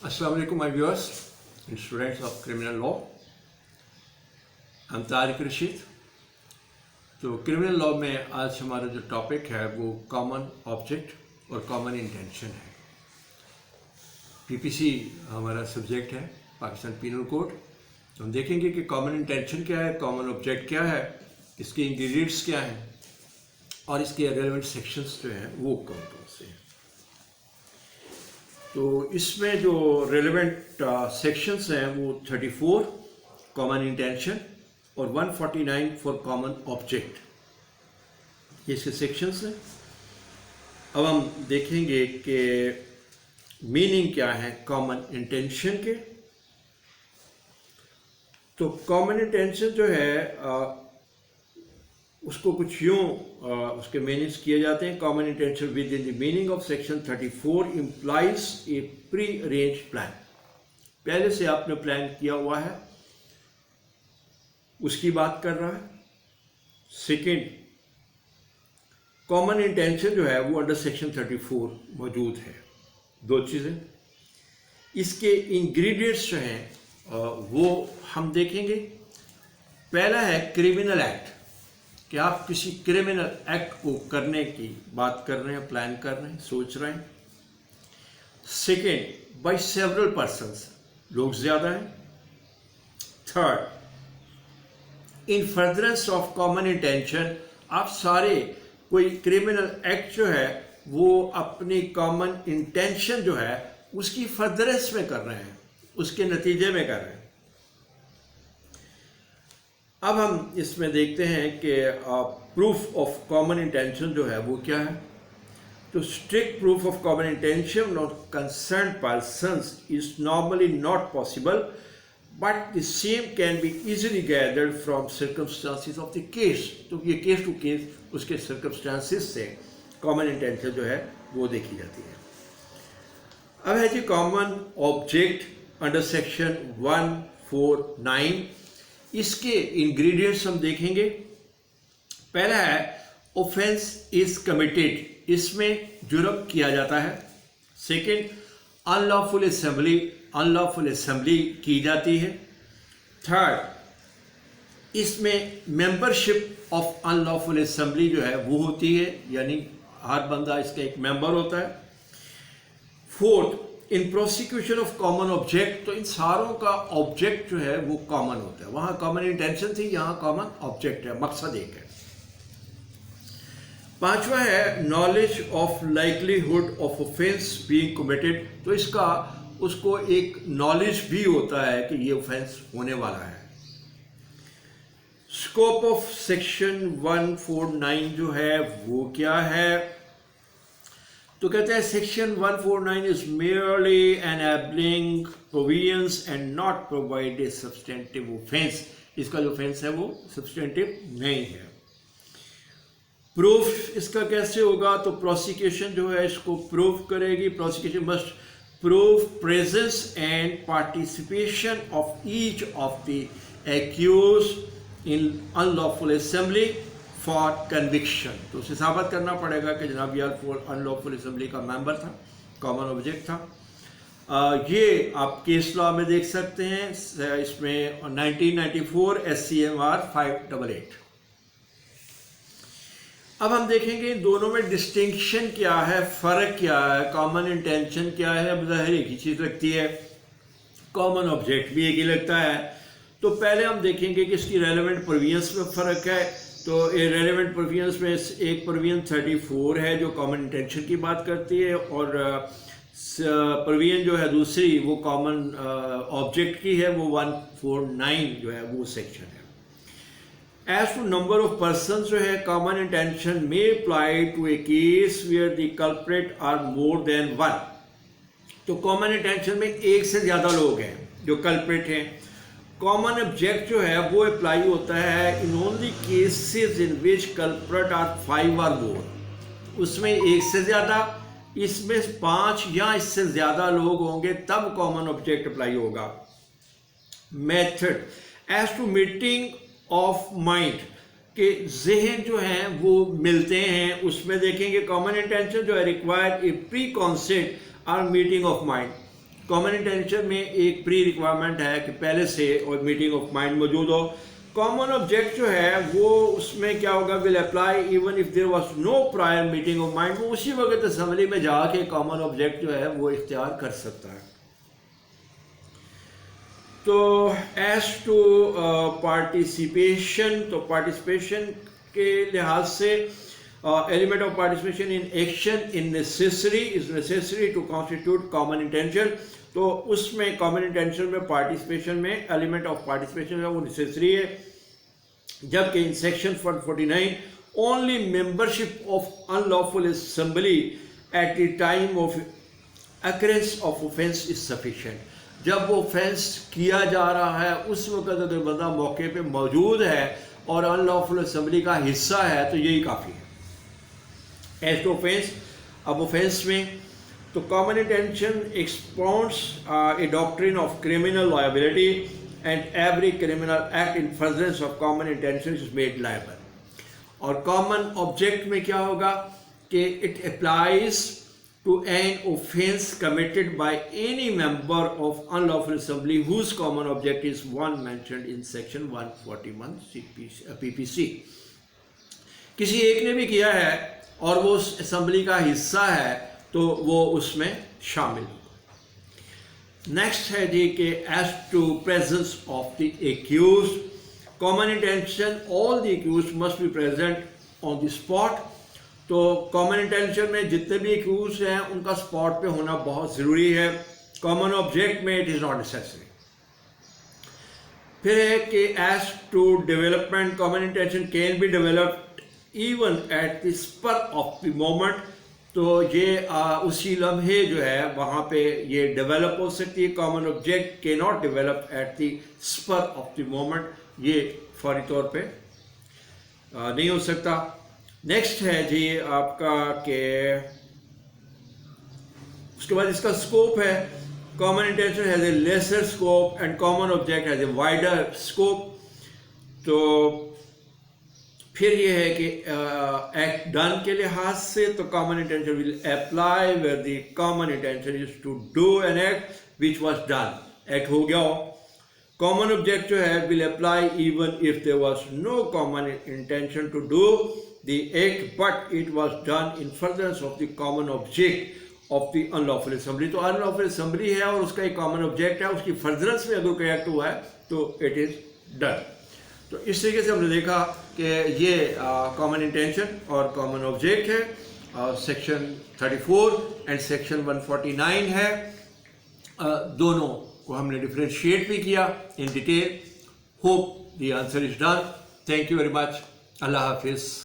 Assalamu alaikum, my viewers and students of criminal law. I'm Tariq Rashid. तो criminal law में आज हमारा जो टॉपिक है वो कॉमन ऑब्जेक्ट और कॉमन इंटेंशन है। पीपीसी हमारा सब्जेक्ट है, पाकिस्तान पीनल कोड। तो हम देखेंगे कि कॉमन इंटेंशन क्या है, कॉमन ऑब्जेक्ट क्या है, इसके इंग्रेडिएंट्स क्या हैं और इसके रेलेवेंट सेक्शंस जो हैं वो कौन कौन से हैं। तो इसमें जो रेलेवेंट सेक्शंस हैं वो 34 कॉमन इंटेंशन और 149 फॉर कॉमन ऑब्जेक्ट, ये इसके सेक्शंस हैं। अब हम देखेंगे कि मीनिंग क्या है कॉमन इंटेंशन के। तो कॉमन इंटेंशन जो है उसको कुछ यूँ उसके मीनिंग्स किए जाते हैं। Common intention with in the meaning of section 34 implies A pre arrange plan. पहले से आपने प्लान किया हुआ है उसकी बात कर रहा है। सेकेंड, कॉमन इंटेंशन जो है वो अंडर सेक्शन 34 मौजूद है। दो चीज़ें, इसके इंग्रेडिएंट्स जो हैं वो हम देखेंगे। पहला है क्रिमिनल एक्ट, कि आप किसी क्रिमिनल एक्ट को करने की बात कर रहे हैं, प्लान कर रहे हैं, सोच रहे हैं। सेकेंड, बाय सेवरल पर्सन्स, लोग ज़्यादा हैं। Third, in furtherance of common intention, आप सारे कोई क्रिमिनल एक्ट जो है वो अपनी कॉमन इंटेंशन जो है उसकी फर्दरेंस में कर रहे हैं, उसके नतीजे में कर रहे हैं। अब हम इसमें देखते हैं कि प्रूफ ऑफ कॉमन इंटेंशन जो है वो क्या है। तो strict proof of common intention of concern persons is normally not possible, but the same can be easily gathered from circumstances of the case. तो ये केस टू केस उसके circumstances से कॉमन इंटेंशन जो है वो देखी जाती है। अब है जी कॉमन ऑब्जेक्ट अंडर सेक्शन 149। इसके इंग्रेडिएंट्स हम देखेंगे। पहला है ऑफेंस इज कमिटेड, इसमें जुर्म किया जाता है। सेकंड, अनलॉफुल असेंबली की जाती है। थर्ड, इसमें मेंबरशिप ऑफ अनलॉफुल असेंबली जो है वो होती है, यानी हर बंदा इसका एक मेंबर होता है। Fourth, in prosecution of common object, तो इन सारों का ऑब्जेक्ट जो है वो कॉमन होता है। वहां कॉमन इंटेंशन थी, यहां कॉमन ऑब्जेक्ट है, मकसद एक है। पांचवा है knowledge of likelihood of offence being committed, तो इसका उसको एक नॉलेज भी होता है कि ये ऑफेंस होने वाला है। स्कोप ऑफ सेक्शन 149 जो है वो क्या है, तो कहते हैं section 149 is merely enabling provisions and not provide a substantive offence. इसका जो ऑफेंस है वो सब्सटेंटिव नहीं है। प्रूफ इसका कैसे होगा, तो प्रोसिक्यूशन जो है इसको प्रूव करेगी। Prosecution must prove presence and participation of each of the accused in unlawful assembly for conviction. तो उसे साबित करना पड़ेगा कि जनाब यार अनलॉफुल असेंबली का मेंबर था, कॉमन ऑब्जेक्ट था। ये आप केस लॉ में देख सकते हैं, इसमें 1994 SCMR 588। अब हम देखेंगे इन दोनों में डिस्टिंक्शन क्या है, फ़र्क क्या है। कॉमन इंटेंशन क्या है, अब ज़ाहिर एक ही चीज़ लगती है, कॉमन ऑब्जेक्ट भी एक ही लगता है। तो पहले हम देखेंगे कि इसकी रेलेवेंट प्रोविजंस में फ़र्क है। तो रेलेवेंट प्रोविजंस में एक प्रोविजन 34 है जो कॉमन इंटेंशन की बात करती है, और प्रोविजन जो है दूसरी वो कॉमन ऑब्जेक्ट की है, वो 149 जो है वो सेक्शन है। As to number of person जो है, कॉमन इंटेंशन में apply to a case where the culprit are more than one. तो कॉमन इंटेंशन में एक से ज़्यादा लोग हैं जो कल्प्रेट हैं। कॉमन ऑब्जेक्ट जो है वो अप्लाई होता है in only cases in which culprit are 5 और मोर। उसमें एक से ज़्यादा, इसमें 5 या इससे ज़्यादा लोग होंगे तब कॉमन ऑब्जेक्ट अप्लाई होगा। Method as to meeting of mind, के जहन जो हैं वो मिलते हैं, उसमें देखेंगे कॉमन इंटेंशन जो है रिक्वायर ए प्री कॉन्सेप्ट और meeting of mind. Common intention में एक प्री रिक्वायरमेंट है कि पहले से और मीटिंग ऑफ माइंड मौजूद हो। कॉमन ऑब्जेक्ट जो है वो उसमें क्या होगा, will apply even if there was no prior meeting of mind. वो उसी वक्त असेंबली में जाके कॉमन ऑब्जेक्ट जो है वो इख्तियार कर सकता है। तो एज टू पार्टिसिपेशन, तो पार्टिसिपेशन के लिहाज से element of participation in action in necessary is necessary to constitute common intention. तो उसमें कॉमन इंटेंशन में पार्टिसिपेशन में एलिमेंट ऑफ पार्टिसिपेशन है वो नेसेसरी है। जबकि in section 149 only membership of unlawful assembly at the time of occurrence of offence is sufficient. जब वो ऑफेंस किया जा रहा है उस वक्त अगर बंदा मौके पे मौजूद है और अनलॉफुल असेंबली का हिस्सा है तो यही काफ़ी है। एज टू ऑफेंस, अब ऑफेंस में तो common intention expounds a doctrine of criminal liability and every criminal act in furtherance of common intention is made liable. और कॉमन ऑब्जेक्ट में क्या होगा कि it applies to an offence committed by any member of unlawful assembly whose common object is one mentioned in section 141 PPC। किसी एक ने भी किया है और वो उस असेंबली का हिस्सा है तो वो उसमें शामिल होगा। नेक्स्ट है जी कि as to presence of the accused, common intention all the accused must be present on the spot. तो कॉमन इंटेंशन में जितने भी एक्यूज हैं उनका स्पॉट पे होना बहुत ज़रूरी है। कॉमन ऑब्जेक्ट में इट इज़ नॉट नेसेसरी। फिर है कि as to development, common intention can be developed even at the spur of the moment. तो ये उसी लम्हे जो है वहाँ पे ये डेवलप हो सकती है। कॉमन ऑब्जेक्ट के not develop at the spur of the moment, ये फौरी तौर पे नहीं हो सकता। नेक्स्ट है जी आपका के उसके बाद इसका स्कोप है। Common intention has a laser scope and common object has a wider scope. तो फिर ये है कि एक्ट डन के लिहाज से तो common intention will apply where the common intention is to do an act which was done, act हो गया हो। कॉमन ऑब्जेक्ट जो है will apply even if there was no common intention to do the act but it was done in furtherance of the common object of the unlawful assembly। तो unlawful assembly है और उसका एक common object है, उसकी furtherance में अगर कोई एक्ट हुआ है तो it is done। तो इस तरीके से हमने देखा कि ये common intention और common object है। सेक्शन 34 एंड सेक्शन 149 है। दोनों को हमने डिफ्रेंशिएट भी किया in detail. Hope the answer is done. Thank you very much. अल्लाह हाफिज़।